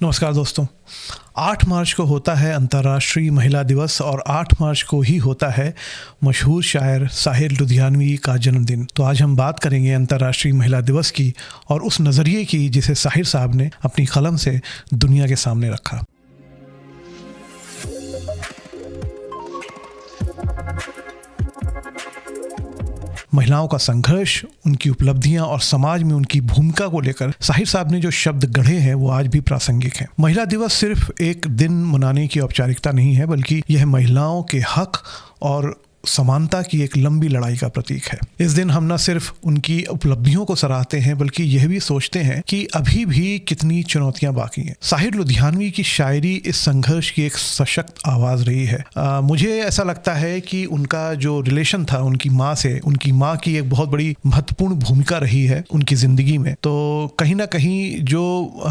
नमस्कार दोस्तों। 8 मार्च को होता है अंतर्राष्ट्रीय महिला दिवस और 8 मार्च को ही होता है मशहूर शायर साहिर लुधियानवी का जन्मदिन। तो आज हम बात करेंगे अंतर्राष्ट्रीय महिला दिवस की और उस नज़रिए की जिसे साहिर साहब ने अपनी कलम से दुनिया के सामने रखा। महिलाओं का संघर्ष, उनकी उपलब्धियां और समाज में उनकी भूमिका को लेकर साहिर साहब ने जो शब्द गढ़े हैं वो आज भी प्रासंगिक हैं। महिला दिवस सिर्फ एक दिन मनाने की औपचारिकता नहीं है, बल्कि यह महिलाओं के हक और समानता की एक लंबी लड़ाई का प्रतीक है। इस दिन हम न सिर्फ उनकी उपलब्धियों को सराहते हैं, बल्कि यह भी सोचते हैं कि अभी भी कितनी चुनौतियां बाकी हैं। साहिर लुधियानवी की शायरी इस संघर्ष की एक सशक्त आवाज़ रही है। मुझे ऐसा लगता है कि उनका जो रिलेशन था उनकी माँ से, उनकी माँ की एक बहुत बड़ी महत्वपूर्ण भूमिका रही है उनकी ज़िंदगी में। तो कहीं ना कहीं जो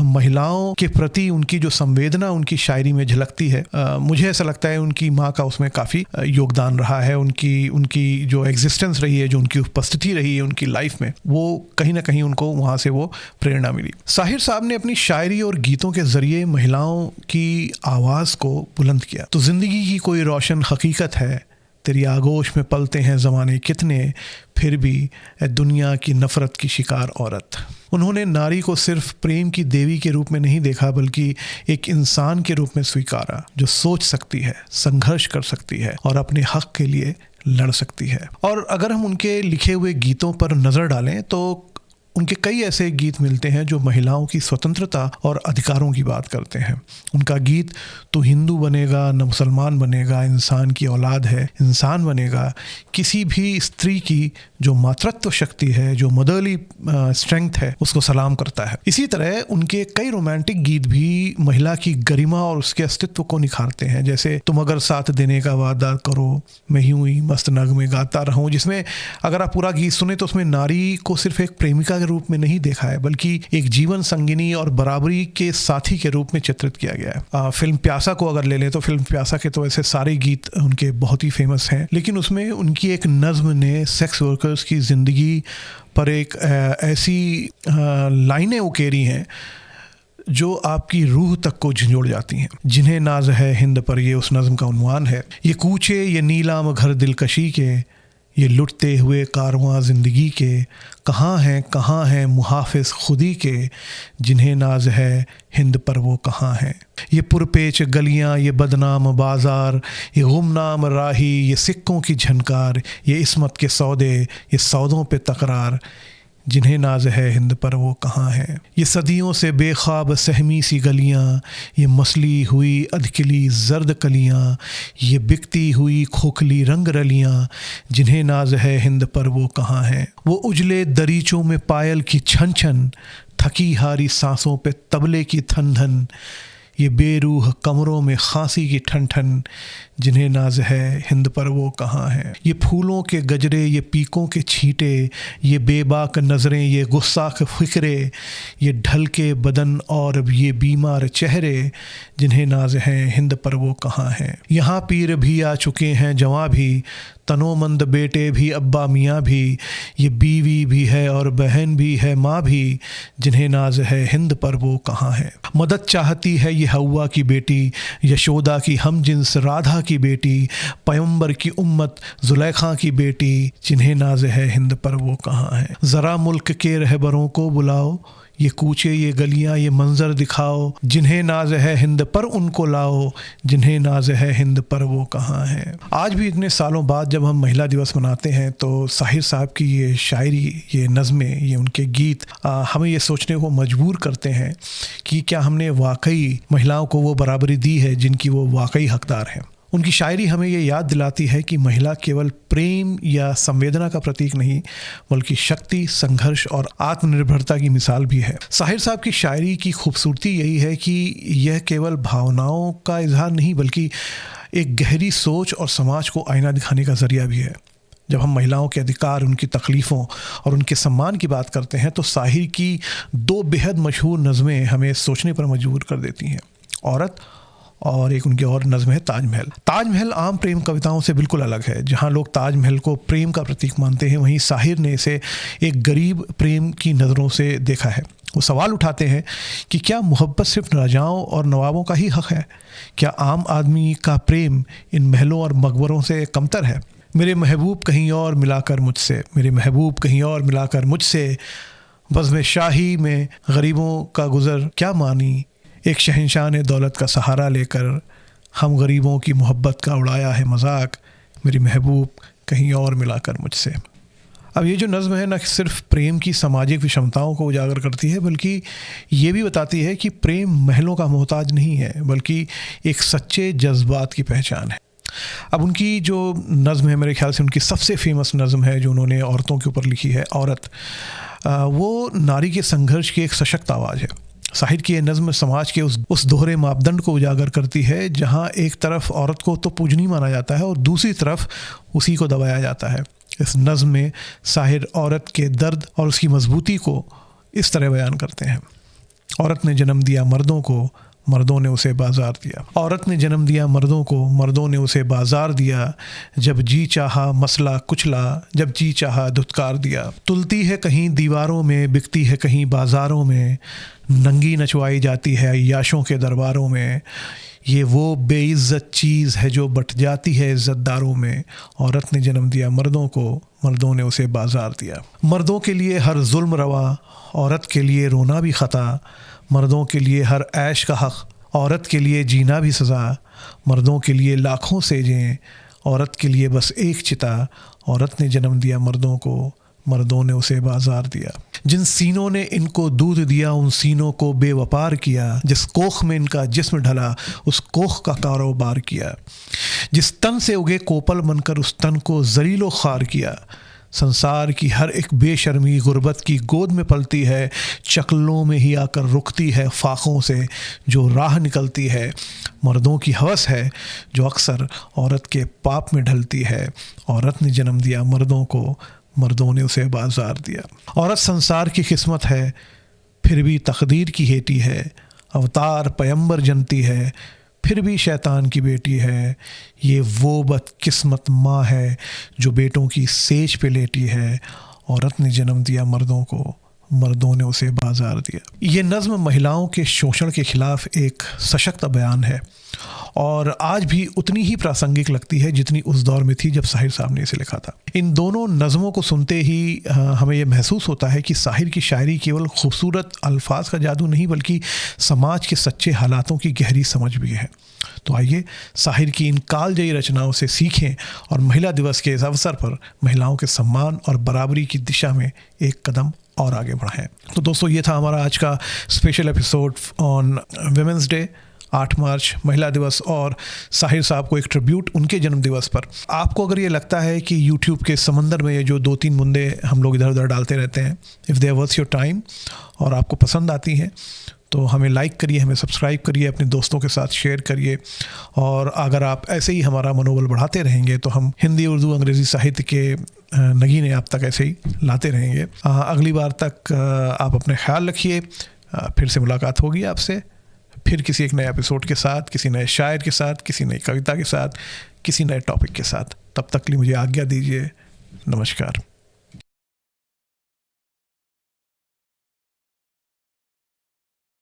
महिलाओं के प्रति उनकी जो संवेदना उनकी शायरी में झलकती है, मुझे ऐसा लगता है उनकी माँ का उसमें काफ़ी योगदान रहा है। उनकी जो एग्जिस्टेंस रही है, जो उनकी उपस्थिति रही है उनकी लाइफ में, वो कहीं ना कहीं उनको वहाँ से वो प्रेरणा मिली। साहिर साहब ने अपनी शायरी और गीतों के जरिए महिलाओं की आवाज़ को बुलंद किया। तो ज़िंदगी की कोई रोशन हकीकत है, तेरी आगोश में पलते हैं ज़माने कितने, फिर भी ए दुनिया की नफ़रत की शिकार औरत। उन्होंने नारी को सिर्फ प्रेम की देवी के रूप में नहीं देखा, बल्कि एक इंसान के रूप में स्वीकारा जो सोच सकती है, संघर्ष कर सकती है और अपने हक के लिए लड़ सकती है। और अगर हम उनके लिखे हुए गीतों पर नज़र डालें तो उनके कई ऐसे गीत मिलते हैं जो महिलाओं की स्वतंत्रता और अधिकारों की बात करते हैं। उनका गीत "तू हिंदू बनेगा न मुसलमान बनेगा, इंसान की औलाद है इंसान बनेगा" किसी भी स्त्री की जो मातृत्व शक्ति है, जो मदरली स्ट्रेंथ है, उसको सलाम करता है। इसी तरह उनके कई रोमांटिक गीत भी महिला की गरिमा और उसके अस्तित्व को निखारते हैं, जैसे "तुम अगर साथ देने का वादा करो, मैं यूं ही मस्त नगमे गाता रहूं", जिसमें अगर आप पूरा गीत सुने तो उसमें नारी को सिर्फ एक प्रेमिका के रूप में नहीं देखा है, बल्कि एक जीवन संगिनी और बराबरी के साथी के रूप में चित्रित किया गया है। फिल्म प्यासा को अगर ले लें तो फिल्म प्यासा के तो ऐसे सारे गीत उनके बहुत ही फेमस हैं, लेकिन उसमें उनकी एक नज्म ने सेक्स वर्कर्स की ज़िंदगी पर एक ऐसी लाइनें उकेरी हैं जो आपकी रूह तक को झंझोड़ जाती हैं। जिन्हें नाज है हिंद पर, ये उस नज्म का उन्वान है। ये कूचे ये नीलाम घर दिलकशी के, ये लुटते हुए कारवां ज़िंदगी के, कहाँ हैं मुहाफ़िज़ खुदी के, जिन्हें नाज है हिंद पर वो कहाँ हैं। ये पुरपेच गलियाँ, ये बदनाम बाज़ार, ये गुमनाम राही, ये सिक्कों की झनकार, ये इस्मत के सौदे, ये सौदों पे तकरार, जिन्हें नाज है हिंद पर वो कहाँ हैं। ये सदियों से बेख्वाब सहमी सी गलियाँ, ये मसली हुई अधकिली जर्द कलियाँ, ये बिकती हुई खोखली रंग रलियाँ, जिन्हें नाज है हिंद पर वो कहाँ हैं। वो उजले दरीचों में पायल की छन छन, थकी हारी सांसों पे तबले की थन धन, ये बेरूह कमरों में खांसी की ठन ठन, जिन्हें नाज है हिंद पर वो कहाँ हैं। ये फूलों के गजरे, ये पीकों के छींटे, ये बेबाक नज़रें, ये गुस्साख फ़िक्रे, ये ढल के बदन और ये बीमार चेहरे, जिन्हें नाज है हिंद पर वो कहाँ हैं। यहाँ पीर भी आ चुके हैं जवां भी, तनोमंद बेटे भी अब्बा मियाँ भी, ये बीवी भी है और बहन भी है माँ भी, जिन्हें नाज है हिंद पर वो कहाँ हैं। मदद चाहती है ये हव्वा की बेटी, यशोदा की हम जिन्स राधा की बेटी, पैगंबर की उम्मत जुलेखा की बेटी, जिन्हें नाज है हिंद पर वो कहाँ हैं। ज़रा मुल्क के रहबरों को बुलाओ, ये कूचे ये गलियां ये मंजर दिखाओ, जिन्हें नाज है हिंद पर उनको लाओ, जिन्हें नाज है हिंद पर वो कहाँ हैं। आज भी इतने सालों बाद जब हम महिला दिवस मनाते हैं तो साहिर साहब की ये शायरी, ये नज़में, ये उनके गीत हमें ये सोचने को मजबूर करते हैं कि क्या हमने वाकई महिलाओं को वो बराबरी दी है जिनकी वो वाकई हकदार हैं। उनकी शायरी हमें ये याद दिलाती है कि महिला केवल प्रेम या संवेदना का प्रतीक नहीं, बल्कि शक्ति, संघर्ष और आत्मनिर्भरता की मिसाल भी है। साहिर साहब की शायरी की खूबसूरती यही है कि यह केवल भावनाओं का इजहार नहीं, बल्कि एक गहरी सोच और समाज को आईना दिखाने का ज़रिया भी है। जब हम महिलाओं के अधिकार, उनकी तकलीफ़ों और उनके सम्मान की बात करते हैं तो साहिर की 2 बेहद मशहूर नज़में हमें सोचने पर मजबूर कर देती हैं। औरत और एक उनकी और नज़्म है ताजमहल। ताजमहल आम प्रेम कविताओं से बिल्कुल अलग है। जहाँ लोग ताजमहल को प्रेम का प्रतीक मानते हैं, वहीं साहिर ने इसे एक गरीब प्रेम की नज़रों से देखा है। वो सवाल उठाते हैं कि क्या मोहब्बत सिर्फ राजाओं और नवाबों का ही हक है? क्या आम आदमी का प्रेम इन महलों और मकबरों से कमतर है? मेरे महबूब कहीं और मिलाकर मुझसे, मेरे महबूब कहीं और मिलाकर मुझसे, बज़्म शाही में गरीबों का गुज़र क्या मानी, एक शहंशाह ने दौलत का सहारा लेकर हम गरीबों की मोहब्बत का उड़ाया है मजाक, मेरी महबूब कहीं और मिलाकर मुझसे। अब ये जो नज़्म है न सिर्फ प्रेम की सामाजिक विषमताओं को उजागर करती है, बल्कि ये भी बताती है कि प्रेम महलों का मोहताज नहीं है, बल्कि एक सच्चे जज्बात की पहचान है। अब उनकी जो नज़्म है, मेरे ख्याल से उनकी सबसे फेमस नज़्म है जो उन्होंने औरतों के ऊपर लिखी है, औरत, वो नारी के संघर्ष की एक सशक्त आवाज़ है। साहिर की ये नज़्म समाज के उस दोहरे मापदंड को उजागर करती है जहाँ एक तरफ औरत को तो पूजनीय माना जाता है और दूसरी तरफ उसी को दबाया जाता है। इस नज़्म में साहिर औरत के दर्द और उसकी मजबूती को इस तरह बयान करते हैं। औरत ने जन्म दिया मर्दों को, मर्दों ने उसे बाजार दिया। औरत ने जन्म दिया मर्दों को, मर्दों ने उसे बाजार दिया। जब जी चाहा मसला कुचला, जब जी चाहा धुतकार दिया। तुलती है कहीं दीवारों में, बिकती है कहीं बाजारों में, नंगी नचवाई जाती है अय्याशों के दरबारों में। ये वो बेइज्जत चीज़ है जो बट जाती है इज़्ज़तदारों में। औरत ने जन्म दिया मर्दों को, मर्दों ने उसे बाजार दिया। मर्दों के लिए हर जुल्म रवा, औरत के लिए रोना भी ख़ता। मर्दों के लिए हर ऐश का हक़, औरत के लिए जीना भी सज़ा। मर्दों के लिए लाखों सेजें, औरत के लिए बस एक चिता। औरत ने जन्म दिया मर्दों को, मर्दों ने उसे बाजार दिया। जिन सीनों ने इनको दूध दिया, उन सीनों को बेवपार किया। जिस कोख में इनका जिस्म ढला, उस कोख का कारोबार किया। जिस तन से उगे कोपल बनकर, उस तन को ज़लीलो ख़ार किया। संसार की हर एक बेशर्मी गुर्बत की गोद में पलती है, चकलों में ही आकर रुकती है फाकों से जो राह निकलती है। मर्दों की हवस है जो अक्सर औरत के पाप में ढलती है। औरत ने जन्म दिया मर्दों को, मर्दों ने उसे बाजार दिया। औरत संसार की किस्मत है, फिर भी तकदीर की हेटी है। अवतार पैगंबर जनती है, फिर भी शैतान की बेटी है। ये वो बदकिस्मत माँ है जो बेटों की सेज पे लेटी है। औरत ने जन्म दिया मर्दों को, मर्दों ने उसे बाजार दिया। ये नज़्म महिलाओं के शोषण के ख़िलाफ़ एक सशक्त बयान है और आज भी उतनी ही प्रासंगिक लगती है जितनी उस दौर में थी जब साहिर साहब ने इसे लिखा था। इन दोनों नज़मों को सुनते ही हमें यह महसूस होता है कि साहिर की शायरी केवल खूबसूरत अल्फाज का जादू नहीं, बल्कि समाज के सच्चे हालातों की गहरी समझ भी है। तो आइए साहिर की इन कालजयी रचनाओं से सीखें और महिला दिवस के इस अवसर पर महिलाओं के सम्मान और बराबरी की दिशा में एक कदम और आगे बढ़ाएं। तो दोस्तों, ये था हमारा आज का special episode on women's day, 8 मार्च महिला दिवस, और साहिर साहब को एक ट्रिब्यूट उनके जन्म दिवस पर। आपको अगर ये लगता है कि YouTube के समंदर में ये जो 2-3 मुद्दे हम लोग इधर उधर डालते रहते हैं, if they are worth your time और आपको पसंद आती हैं, तो हमें लाइक करिए, हमें सब्सक्राइब करिए, अपने दोस्तों के साथ शेयर करिए। और अगर आप ऐसे ही हमारा मनोबल बढ़ाते रहेंगे तो हम हिंदी, उर्दू, अंग्रेज़ी साहित्य के नगीने आप तक ऐसे ही लाते रहेंगे। अगली बार तक आप अपने ख्याल रखिए। फिर से मुलाकात होगी आपसे, फिर किसी एक नए एपिसोड के साथ, किसी नए शायर के साथ, किसी नई कविता के साथ, किसी नए टॉपिक के साथ। तब तक के लिए मुझे आज्ञा दीजिए। नमस्कार।